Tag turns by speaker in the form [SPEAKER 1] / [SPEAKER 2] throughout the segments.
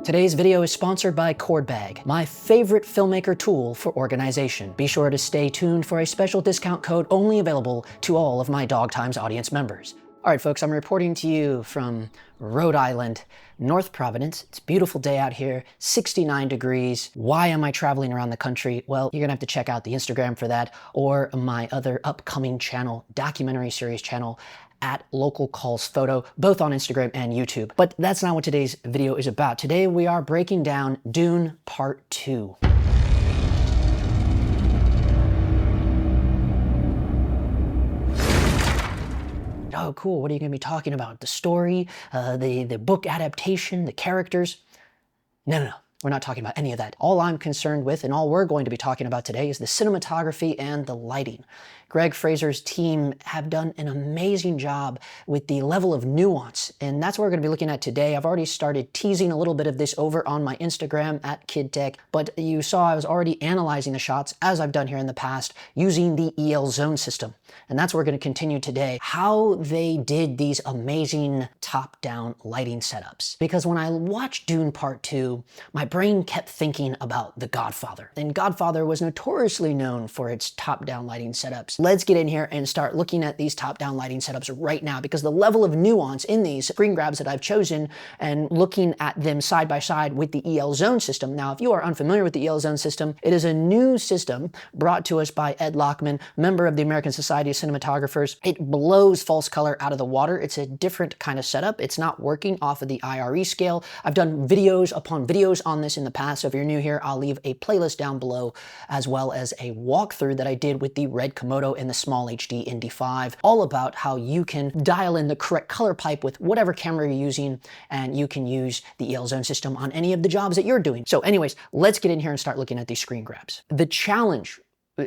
[SPEAKER 1] Today's video is sponsored by CordBag, my favorite filmmaker tool for organization. Be sure to stay tuned for a special discount code only available to all of my DogTimes audience members. All right, folks, I'm reporting to you from Rhode Island, North Providence. It's a beautiful day out here, 69 degrees. Why am I traveling around the country? Well, you're gonna have to check out the Instagram for that, or my other upcoming channel, documentary series channel, at Local Calls Photo, both on Instagram and YouTube. But that's not what today's video is about. Today we are breaking down Dune Part 2. Oh, cool, what are you gonna be talking about? The story, the book adaptation, the characters? No. We're not talking about any of that. All I'm concerned with, and all we're going to be talking about today, is the cinematography and the lighting. Greig Fraser's team have done an amazing job with the level of nuance, and that's what we're going to be looking at today. I've already started teasing a little bit of this over on my Instagram at KidTech, but you saw I was already analyzing the shots, as I've done here in the past, using the EL Zone system. And that's what we're going to continue today, how they did these amazing top-down lighting setups. Because when I watched Dune Part 2, my brain kept thinking about The Godfather. And Godfather was notoriously known for its top-down lighting setups. Let's get in here and start looking at these top-down lighting setups right now, because the level of nuance in these screen grabs that I've chosen and looking at them side by side with the EL Zone system. Now, if you are unfamiliar with the EL Zone system, it is a new system brought to us by Ed Lockman, member of the American Society of Cinematographers. It blows false color out of the water. It's a different kind of setup. It's not working off of the IRE scale. I've done videos upon videos on this in the past, so if you're new here, I'll leave a playlist down below, as well as a walkthrough that I did with the Red Komodo and the Small HD Indy 5, all about how you can dial in the correct color pipe with whatever camera you're using, and you can use the EL Zone system on any of the jobs that you're doing. So anyways, let's get in here and start looking at these screen grabs. The challenge,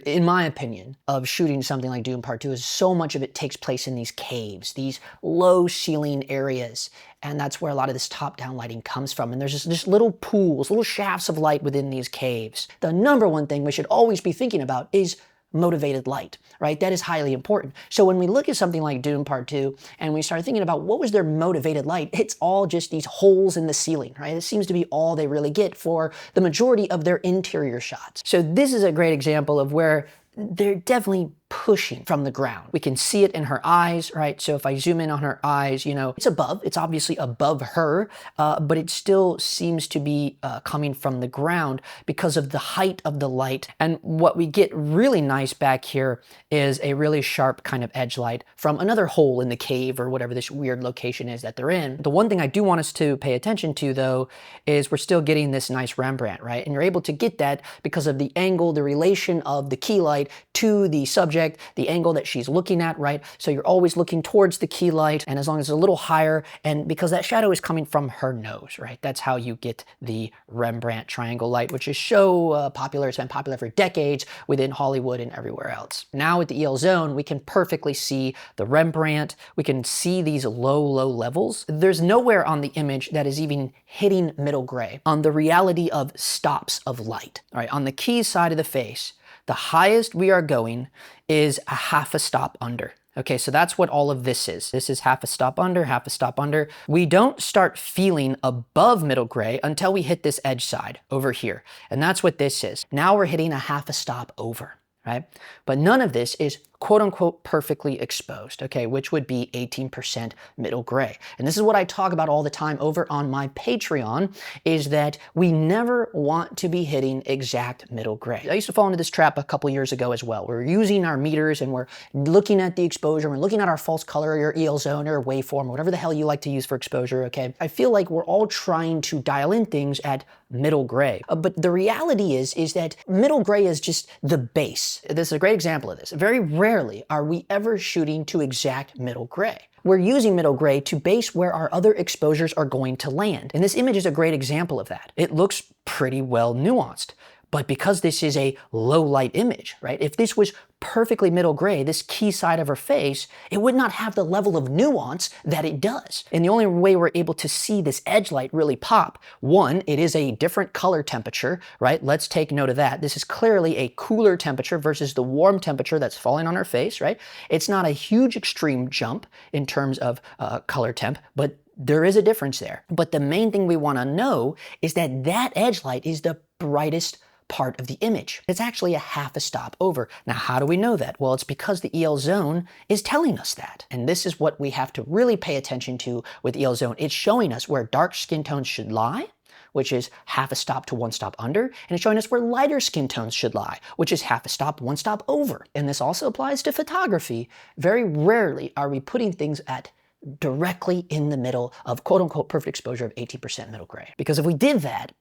[SPEAKER 1] in my opinion, of shooting something like Dune Part 2 is so much of it takes place in these caves, these low ceiling areas. And that's where a lot of this top-down lighting comes from. And there's just little pools, little shafts of light within these caves. The number one thing we should always be thinking about is motivated light, right? That is highly important. So when we look at something like Dune Part 2 and we start thinking about what was their motivated light, it's all just these holes in the ceiling, right? It seems to be all they really get for the majority of their interior shots. So this is a great example of where they're definitely pushing from the ground. We can see it in her eyes, right? So if I zoom in on her eyes, you know, it's obviously above her, but it still seems to be coming from the ground because of the height of the light. And what we get really nice back here is a really sharp kind of edge light from another hole in the cave or whatever this weird location is that they're in. The one thing I do want us to pay attention to, though, is we're still getting this nice Rembrandt, right? And you're able to get that because of the angle, the relation of the key light to the subject, the angle that she's looking at, right? So you're always looking towards the key light, and as long as it's a little higher, and because that shadow is coming from her nose, right? That's how you get the Rembrandt triangle light, which is so popular. It's been popular for decades within Hollywood and everywhere else. Now with the EL Zone, we can perfectly see the Rembrandt. We can see these low levels. There's nowhere on the image that is even hitting middle gray on the reality of stops of light, all right? On the key side of the face, the highest we are going is a half a stop under. Okay, so that's what all of this is. This is half a stop under, half a stop under. We don't start feeling above middle gray until we hit this edge side over here. And that's what this is. Now we're hitting a half a stop over, right? But none of this is quote unquote perfectly exposed, okay, which would be 18% middle gray. And this is what I talk about all the time over on my Patreon, is that we never want to be hitting exact middle gray. I used to fall into this trap a couple years ago as well. We're using our meters and we're looking at the exposure, we're looking at our false color or your EL Zone or waveform, whatever the hell you like to use for exposure, okay? I feel like we're all trying to dial in things at middle gray. But the reality is that middle gray is just the base. This is a great example of this. Very rarely are we ever shooting to exact middle gray. We're using middle gray to base where our other exposures are going to land. And this image is a great example of that. It looks pretty well nuanced. But because this is a low light image, right? If this was perfectly middle gray, this key side of her face, it would not have the level of nuance that it does. And the only way we're able to see this edge light really pop, one, it is a different color temperature, right? Let's take note of that. This is clearly a cooler temperature versus the warm temperature that's falling on her face, right? It's not a huge extreme jump in terms of color temp, but There is a difference there. But the main thing we want to know is that that edge light is the brightest part of the image. It's actually a half a stop over. Now, how do we know that? Well, it's because the EL zone is telling us that. And this is what we have to really pay attention to with EL zone. It's showing us where dark skin tones should lie, which is half a stop to one stop under, and it's showing us where lighter skin tones should lie, which is half a stop, one stop over. And this also applies to photography. Very rarely are we putting things at directly in the middle of quote unquote perfect exposure of 80% middle gray. Because if we did that,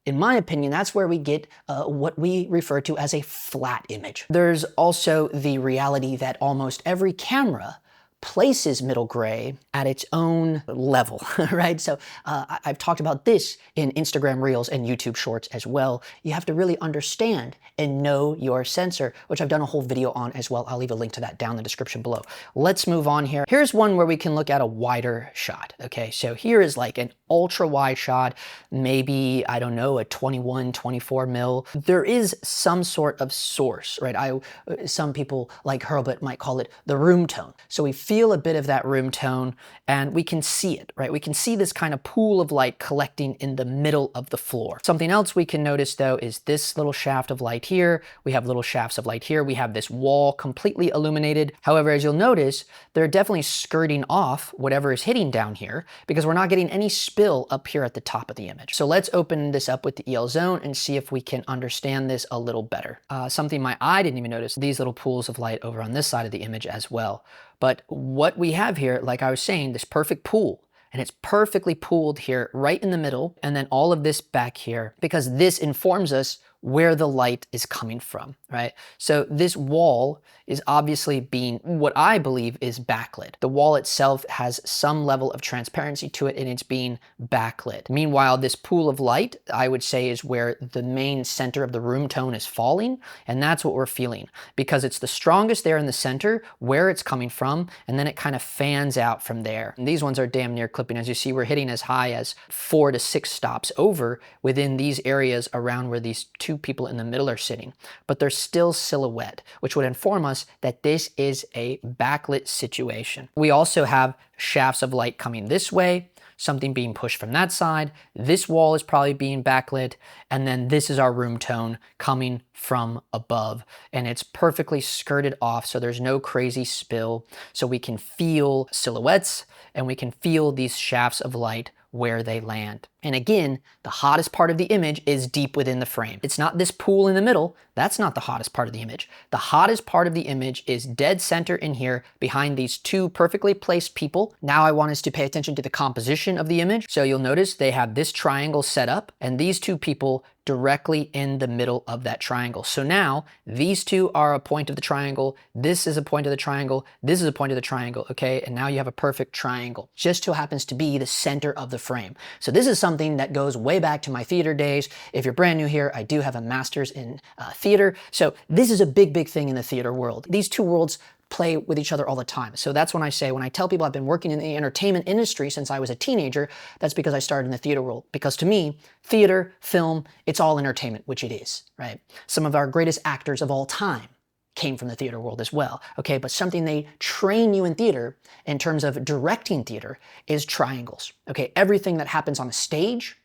[SPEAKER 1] in my opinion, that's where we get what we refer to as a flat image. There's also the reality that almost every camera places middle gray at its own level, right? So I've talked about this in Instagram Reels and YouTube Shorts as well. You have to really understand and know your sensor, which I've done a whole video on as well. I'll leave a link to that down in the description below. Let's move on here. Here's one where we can look at a wider shot, okay? So here is like an ultra wide shot, maybe, I don't know, a 21, 24 mil. There is some sort of source, right? Some people like Hurlbut might call it the room tone. So we feel a bit of that room tone and we can see it, right? We can see this kind of pool of light collecting in the middle of the floor. Something else we can notice though is this little shaft of light here. We have little shafts of light here. We have this wall completely illuminated. However, as you'll notice, they're definitely skirting off whatever is hitting down here because we're not getting any spill up here at the top of the image. So let's open this up with the EL zone and see if we can understand this a little better. Something my eye didn't even notice, these little pools of light over on this side of the image as well. But what we have here, like I was saying, this perfect pool, and it's perfectly pooled here right in the middle, and then all of this back here, because this informs us where the light is coming from, right? So this wall is obviously being what I believe is backlit. The wall itself has some level of transparency to it and it's being backlit. Meanwhile, this pool of light, I would say, is where the main center of the room tone is falling, and that's what we're feeling because it's the strongest there in the center where it's coming from, and then it kind of fans out from there. And these ones are damn near clipping. As you see, we're hitting as high as 4 to 6 stops over within these areas around where these two people in the middle are sitting, but they're still silhouette, which would inform us that this is a backlit situation. We also have shafts of light coming this way, something being pushed from that side. This wall is probably being backlit, and then this is our room tone coming from above, and it's perfectly skirted off, so there's no crazy spill. So we can feel silhouettes, and we can feel these shafts of light where they land. And again, the hottest part of the image is deep within the frame. It's not this pool in the middle. That's not the hottest part of the image. The hottest part of the image is dead center in here behind these two perfectly placed people. Now I want us to pay attention to the composition of the image. So you'll notice they have this triangle set up and these two people directly in the middle of that triangle. So now these two are a point of the triangle. This is a point of the triangle. This is a point of the triangle, okay? And now you have a perfect triangle. Just so happens to be the center of the frame. So this is something that goes way back to my theater days. If you're brand new here, I do have a master's in theater. So this is a big, big thing in the theater world. These two worlds play with each other all the time. So that's when I say, when I tell people I've been working in the entertainment industry since I was a teenager, that's because I started in the theater world. Because to me, theater, film, it's all entertainment, which it is, right? Some of our greatest actors of all time came from the theater world as well, okay? But something they train you in theater in terms of directing theater is triangles, okay? Everything that happens on a stage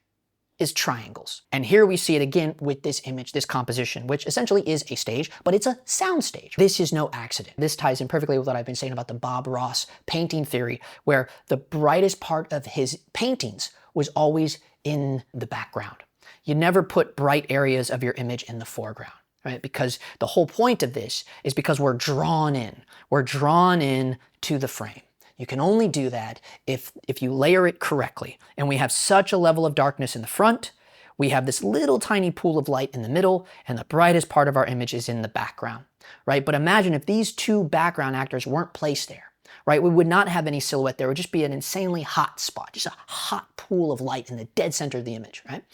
[SPEAKER 1] is triangles. And here we see it again with this image, this composition, which essentially is a stage, but it's a sound stage. This is no accident. This ties in perfectly with what I've been saying about the Bob Ross painting theory, where the brightest part of his paintings was always in the background. You never put bright areas of your image in the foreground, right? Because the whole point of this is because we're drawn in. We're drawn in to the frame. You can only do that if you layer it correctly. And we have such a level of darkness in the front, we have this little tiny pool of light in the middle, and the brightest part of our image is in the background, right? But imagine if these two background actors weren't placed there, right? We would not have any silhouette there. It would just be an insanely hot spot, just a hot pool of light in the dead center of the image, right?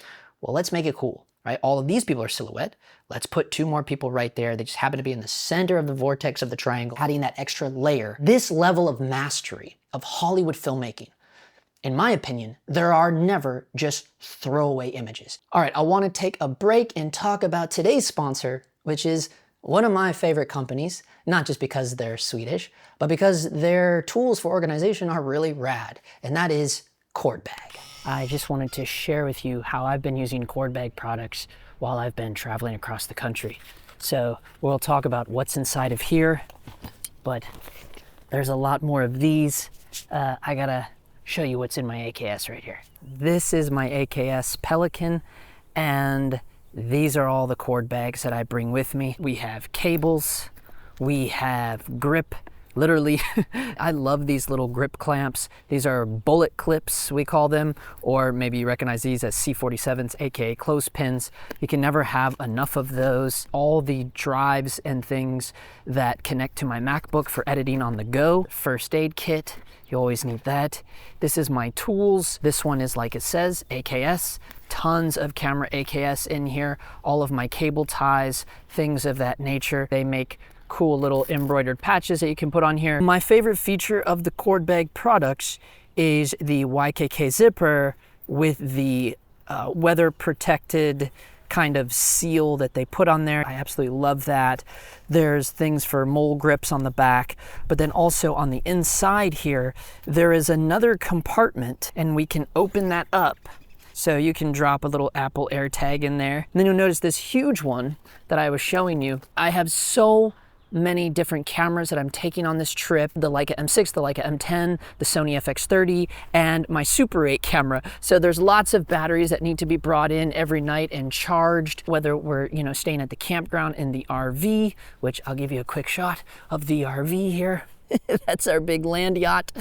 [SPEAKER 1] Well, let's make it cool, right? All of these people are silhouette. Let's put two more people right there. They just happen to be in the center of the vortex of the triangle, adding that extra layer. This level of mastery of Hollywood filmmaking, in my opinion, there are never just throwaway images. All right, I want to take a break and talk about today's sponsor, which is one of my favorite companies, not just because they're Swedish, but because their tools for organization are really rad, and that is cord bag. I just wanted to share with you how I've been using cord bag products while I've been traveling across the country. So we'll talk about what's inside of here, but there's a lot more of these. I gotta show you what's in my AKS right here. This is my AKS Pelican, and these are all the cord bags that I bring with me. We have cables, we have grip. Literally, I love these little grip clamps. These are bullet clips, we call them, or maybe you recognize these as C47s, aka clothespins. You can never have enough of those. All the drives and things that connect to my MacBook for editing on the go. First aid kit, you always need that. This is my tools. This one is, like it says, AKS. Tons of camera AKS in here. All of my cable ties, things of that nature. They make cool little embroidered patches that you can put on here. My favorite feature of the cord bag products is the YKK zipper with the weather protected kind of seal that they put on there. I absolutely love that. There's things for mole grips on the back, but then also on the inside here, there is another compartment, and we can open that up. So you can drop a little Apple AirTag in there. And then you'll notice this huge one that I was showing you. I have so many different cameras that I'm taking on this trip. The Leica M6, the Leica M10, the Sony FX30, and my Super 8 camera. So there's lots of batteries that need to be brought in every night and charged, whether we're, staying at the campground in the RV, which I'll give you a quick shot of the RV here. That's our big land yacht.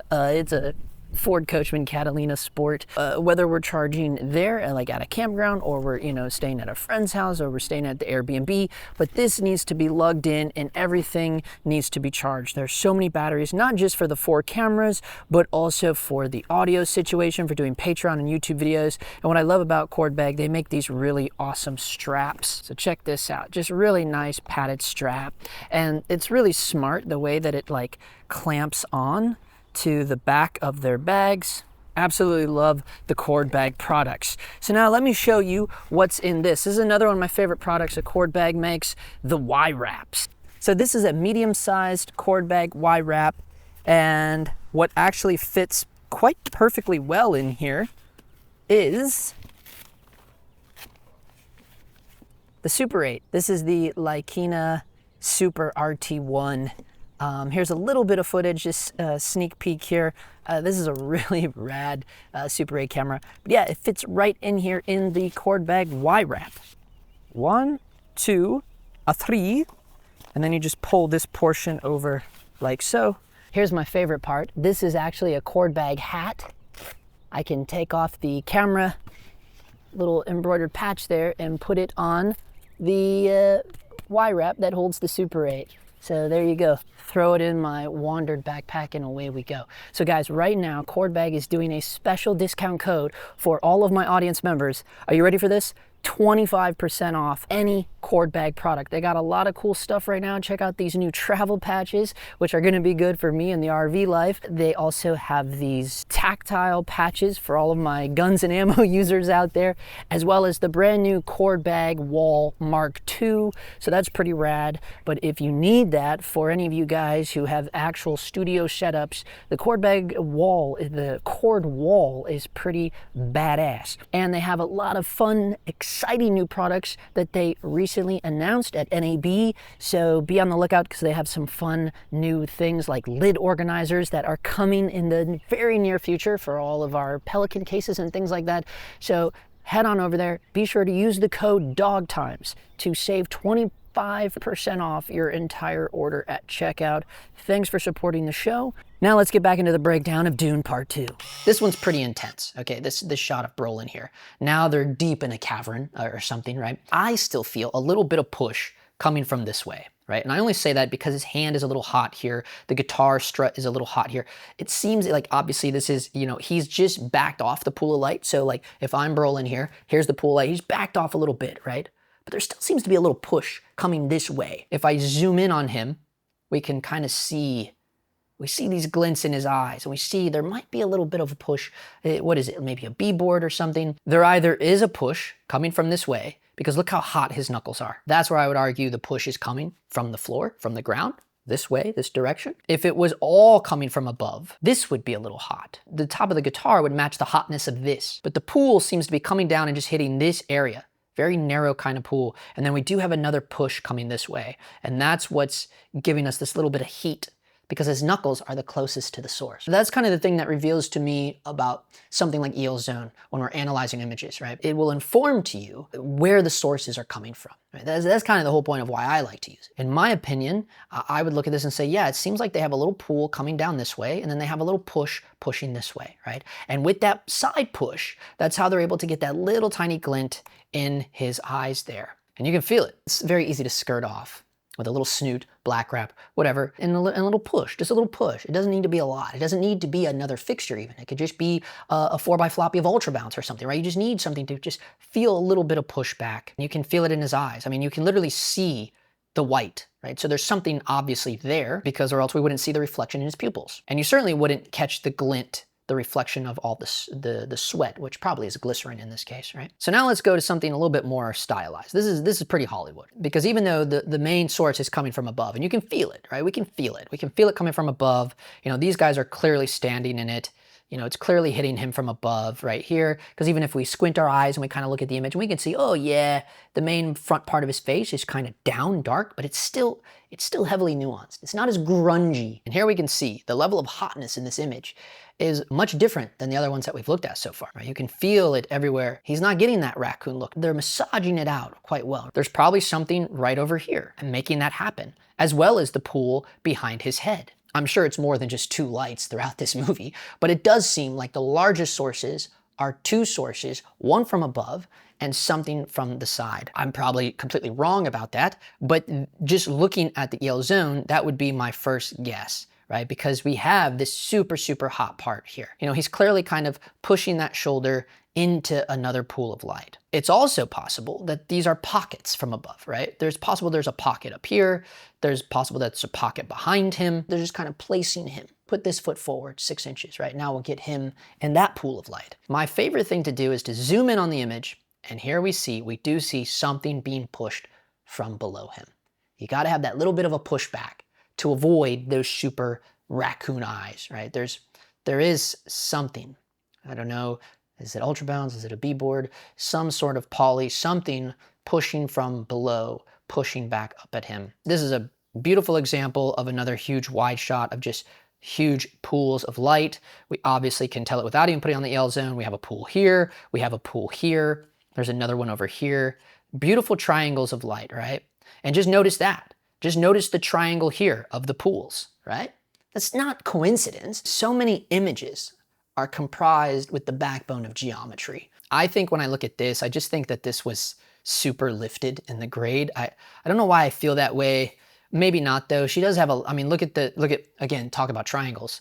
[SPEAKER 1] It's a Ford Coachman Catalina Sport. Whether we're charging there, like at a campground, or we're staying at a friend's house, or we're staying at the Airbnb, but this needs to be lugged in and everything needs to be charged. There's so many batteries, not just for the 4 cameras, but also for the audio situation, for doing Patreon and YouTube videos. And what I love about cord bag, they make these really awesome straps. So check this out, just really nice padded strap. And it's really smart the way that it like clamps on to the back of their bags. Absolutely love the cord bag products. So now let me show you what's in this. This is another one of my favorite products a cord bag makes, the Y wraps. So this is a medium-sized cord bag Y wrap, and what actually fits quite perfectly well in here is the Super 8. This is the Leica Super RT1. Here's a little bit of footage, just a sneak peek here. This is a really rad Super 8 camera. But yeah, it fits right in here in the cord bag Y wrap. 1, 2, 3, and then you just pull this portion over like so. Here's my favorite part. This is actually a cord bag hat. I can take off the camera, little embroidered patch there, and put it on the Y wrap that holds the Super 8. So there you go. Throw it in my wandered backpack and away we go. So guys, right now, Cord Bag is doing a special discount code for all of my audience members. Are you ready for this? 25% off any cord bag product. They got a lot of cool stuff right now. Check out these new travel patches, which are going to be good for me in the RV life. They also have these tactile patches for all of my guns and ammo users out there, as well as the brand new cord bag wall Mark II. So that's pretty rad. But if you need that for any of you guys who have actual studio setups, the cord bag wall, the cord wall is pretty badass. And they have a lot of fun, exciting new products that they recently announced at NAB, so be on the lookout because they have some fun new things like lid organizers that are coming in the very near future for all of our Pelican cases and things like that. So head on over there. Be sure to use the code DogTimes to save 25% off your entire order at checkout. Thanks for supporting the show. Now let's get back into the breakdown of Dune Part 2. This one's pretty intense, okay? This shot of Brolin here. Now they're deep in a cavern or something, right? I still feel a little bit of push coming from this way, right? And I only say that because his hand is a little hot here. The guitar strut is a little hot here. It seems like obviously this is, he's just backed off the pool of light. So like if I'm Brolin here, here's the pool of light. He's backed off a little bit, right? But there still seems to be a little push coming this way. If I zoom in on him, we can kind of see, we see these glints in his eyes, and we see there might be a little bit of a push. What is it? Maybe a B-board or something. There either is a push coming from this way, because look how hot his knuckles are. That's where I would argue the push is coming from the floor, from the ground. this way, this direction. If it was all coming from above, this would be a little hot. The top of the guitar would match the hotness of this. But the pool seems to be coming down and just hitting this area. Very narrow kind of pool. And then we do have another push coming this way. And that's what's giving us this little bit of heat, because his knuckles are the closest to the source. So that's kind of the thing that reveals to me about something like EL Zone when we're analyzing images, right? It will inform to you where the sources are coming from. Right? That's kind of the whole point of why I like to use it. In my opinion, I would look at this and say, yeah, it seems like they have a little pool coming down this way, and then they have a little push pushing this way, right? And with that side push, that's how they're able to get that little tiny glint in his eyes there. And you can feel it. It's very easy to skirt off with a little snoot, black wrap, whatever, and a little push, just a little push. It doesn't need to be a lot. It doesn't need to be another fixture even. It could just be a 4x floppy of Ultra Bounce or something, right? You just need something to just feel a little bit of pushback. You can feel it in his eyes. I mean, you can literally see the white, right? So there's something obviously there, because or else we wouldn't see the reflection in his pupils. And you certainly wouldn't catch the glint, the reflection of all the sweat, which probably is glycerin in this case, right? So now let's go to something a little bit more stylized. This is pretty Hollywood, because even though the main source is coming from above, and you can feel it, right? We can feel it. We can feel it coming from above. You know, these guys are clearly standing in it. You know, it's clearly hitting him from above right here, because even if we squint our eyes and we kind of look at the image, we can see, oh yeah, the main front part of his face is kind of down dark, but it's still heavily nuanced. It's not as grungy. And here we can see the level of hotness in this image is much different than the other ones that we've looked at so far, right? You can feel it everywhere. He's not getting that raccoon look. They're massaging it out quite well. There's probably something right over here and making that happen, as well as the pool behind his head. I'm sure it's more than just two lights throughout this movie, but it does seem like the largest sources are two sources, one from above and something from the side. I'm probably completely wrong about that, but just looking at the EL Zone, that would be my first guess, right? Because we have this super, super hot part here. You know, he's clearly kind of pushing that shoulder into another pool of light. It's also possible that these are pockets from above, right? There's a pocket up here. There's possible that's a pocket behind him. They're just kind of placing him. Put this foot forward 6 inches, right? Now we'll get him in that pool of light. My favorite thing to do is to zoom in on the image, and here we do see something being pushed from below him. You got to have that little bit of a pushback to avoid those super raccoon eyes, right? There is something, I don't know, is it Ultra Bounce? Is it a B-board? Some sort of poly, something pushing from below, pushing back up at him. This is a beautiful example of another huge wide shot of just huge pools of light. We obviously can tell it without even putting on the EL Zone. We have a pool here. We have a pool here. There's another one over here. Beautiful triangles of light, right? And just notice that. Just notice the triangle here of the pools, right? That's not coincidence. So many images are comprised with the backbone of geometry. I think when I look at this, I just think that this was super lifted in the grade. I don't know why I feel that way. Maybe not though. She does have I mean, look at again, talk about triangles.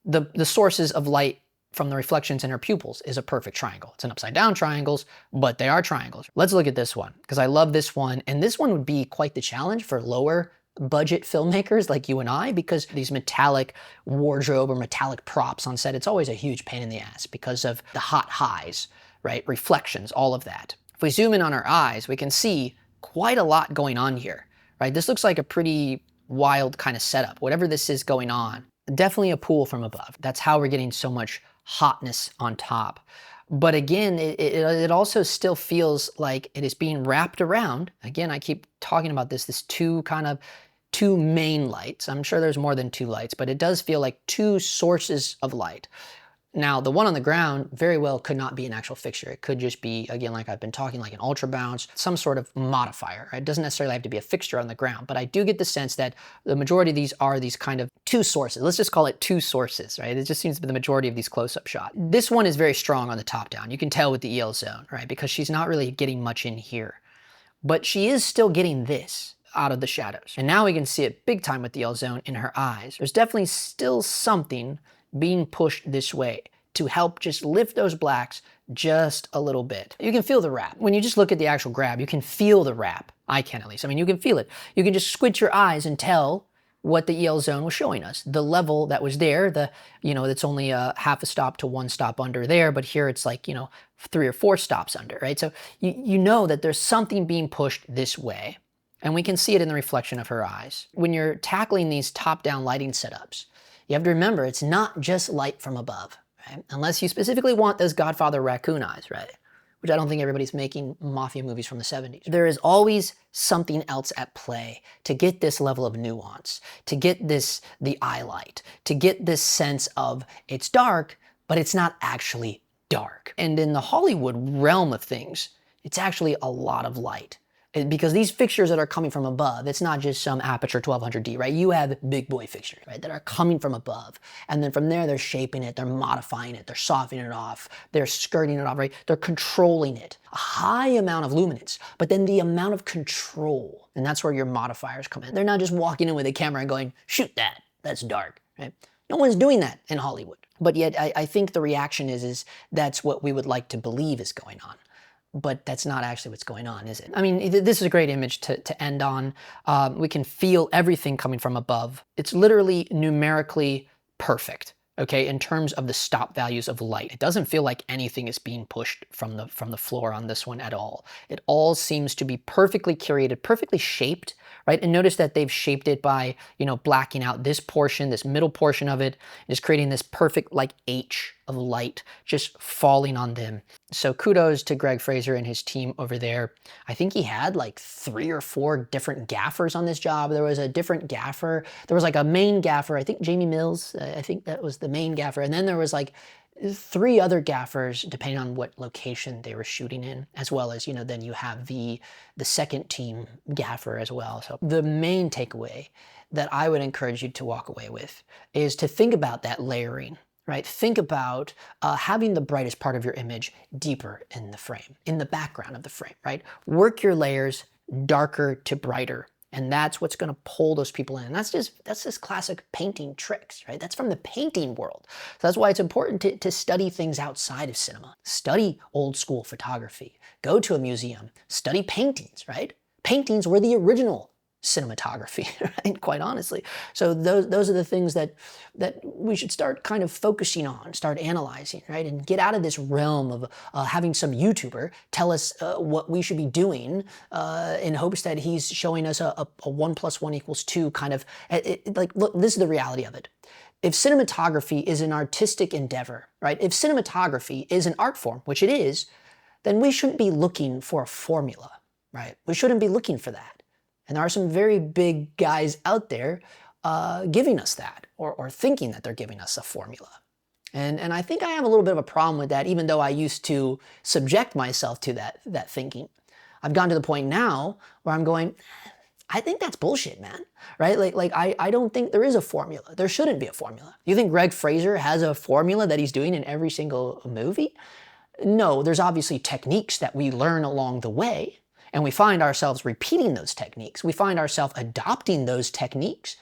[SPEAKER 1] The sources of light from the reflections in her pupils is a perfect triangle. It's an upside down triangles, but they are triangles. Let's look at this one, because I love this one. And this one would be quite the challenge for lower budget filmmakers like you and I, because these metallic wardrobe or metallic props on set, it's always a huge pain in the ass because of the hot highs, right? Reflections, all of that. If we zoom in on our eyes, we can see quite a lot going on here, right? This looks like a pretty wild kind of setup, whatever this is going on. Definitely a pool from above. That's how we're getting so much hotness on top. But again, it also still feels like it is being wrapped around. Again, I keep talking about this two main lights. I'm sure there's more than two lights, but it does feel like two sources of light. Now, the one on the ground very well could not be an actual fixture. It could just be, again, like I've been talking, like an Ultra Bounce, some sort of modifier. Right? It doesn't necessarily have to be a fixture on the ground, but I do get the sense that the majority of these are these kind of two sources. Let's just call it two sources, right? It just seems to be the majority of these close-up shots. This one is very strong on the top down. You can tell with the EL Zone, right? Because she's not really getting much in here, but she is still getting this out of the shadows. And now we can see it big time with the EL Zone in her eyes. There's definitely still something being pushed this way to help just lift those blacks just a little bit. You can feel the wrap. When you just look at the actual grab, you can feel the wrap. I can at least. I mean, you can feel it. You can just squint your eyes and tell what the EL Zone was showing us. The level that was there, that's only a half a stop to one stop under there, but here it's like, 3 or 4 stops under, right? So you know that there's something being pushed this way. And we can see it in the reflection of her eyes. When you're tackling these top-down lighting setups, you have to remember it's not just light from above, right? Unless you specifically want those Godfather raccoon eyes, right? Which I don't think everybody's making mafia movies from the 70s. There is always something else at play to get this level of nuance, to get the eye light, to get this sense of it's dark, but it's not actually dark. And in the Hollywood realm of things, it's actually a lot of light. Because these fixtures that are coming from above, it's not just some aperture 1200D, right? You have big boy fixtures, right, that are coming from above. And then from there, they're shaping it, they're modifying it, they're softening it off, they're skirting it off, right? They're controlling it. A high amount of luminance, but then the amount of control. And that's where your modifiers come in. They're not just walking in with a camera and going, shoot that, that's dark, right? No one's doing that in Hollywood. But yet, I think the reaction is that's what we would like to believe is going on. But that's not actually what's going on, is it? I mean, this is a great image to end on. We can feel everything coming from above. It's literally numerically perfect, okay, in terms of the stop values of light. It doesn't feel like anything is being pushed from the floor on this one at all. It all seems to be perfectly curated, perfectly shaped, right? And notice that they've shaped it by, you know, blacking out this portion, this middle portion of it, just creating this perfect like H of light just falling on them. So kudos to Greig Fraser and his team over there. I think he had like 3 or 4 different gaffers on this job. There was a different gaffer. There was like a main gaffer, I think Jamie Mills, I think that was the main gaffer. And then there was like 3 other gaffers depending on what location they were shooting in, as well as, you know, then you have the second team gaffer as well. So the main takeaway that I would encourage you to walk away with is to think about that layering, right? Think about having the brightest part of your image deeper in the frame, in the background of the frame, right? Work your layers darker to brighter. And that's what's going to pull those people in. And that's just classic painting tricks, right? That's from the painting world. So that's why it's important to study things outside of cinema. Study old school photography. Go to a museum. Study paintings, right? Paintings were the original cinematography, right? Quite honestly. So those are the things that we should start kind of focusing on, start analyzing, right? And get out of this realm of having some YouTuber tell us what we should be doing in hopes that he's showing us a 1 + 1 = 2 kind of, like, look, this is the reality of it. If cinematography is an artistic endeavor, right? If cinematography is an art form, which it is, then we shouldn't be looking for a formula, right? We shouldn't be looking for that. And there are some very big guys out there giving us that, or thinking that they're giving us a formula. And I think I have a little bit of a problem with that, even though I used to subject myself to that thinking. I've gotten to the point now where I'm going, I think that's bullshit, man, right? Like I don't think there is a formula. There shouldn't be a formula. You think Greig Fraser has a formula that he's doing in every single movie? No, there's obviously techniques that we learn along the way. And we find ourselves repeating those techniques. We find ourselves adopting those techniques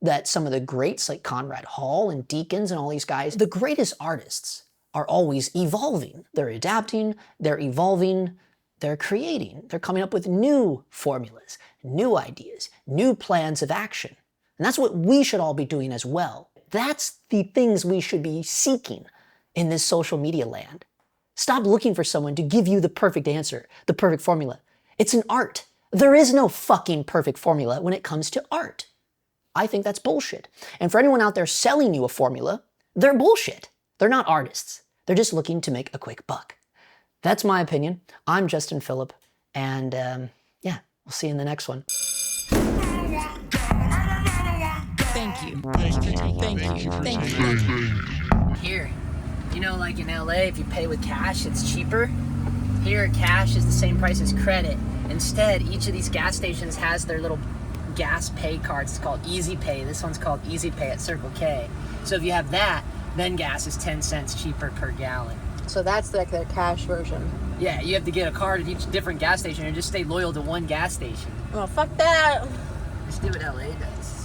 [SPEAKER 1] that some of the greats like Conrad Hall and Deakins and all these guys, the greatest artists are always evolving. They're adapting, they're evolving, they're creating. They're coming up with new formulas, new ideas, new plans of action. And that's what we should all be doing as well. That's the things we should be seeking in this social media land. Stop looking for someone to give you the perfect answer, the perfect formula. It's an art. There is no fucking perfect formula when it comes to art. I think that's bullshit. And for anyone out there selling you a formula, they're bullshit. They're not artists. They're just looking to make a quick buck. That's my opinion. I'm Justin Phillip, and yeah, we'll see you in the next one.
[SPEAKER 2] Thank you. Thank you.
[SPEAKER 1] Here, you know, like in LA, if you pay with cash, it's cheaper. Here, cash is the same price as credit. Instead, each of these gas stations has their little gas pay cards. It's called Easy Pay. This one's called Easy Pay at Circle K. So if you have that, then gas is 10 cents cheaper per gallon.
[SPEAKER 3] So that's like the cash version.
[SPEAKER 1] Yeah, you have to get a card at each different gas station and just stay loyal to one gas station.
[SPEAKER 3] Oh, fuck that.
[SPEAKER 1] Just do what LA does.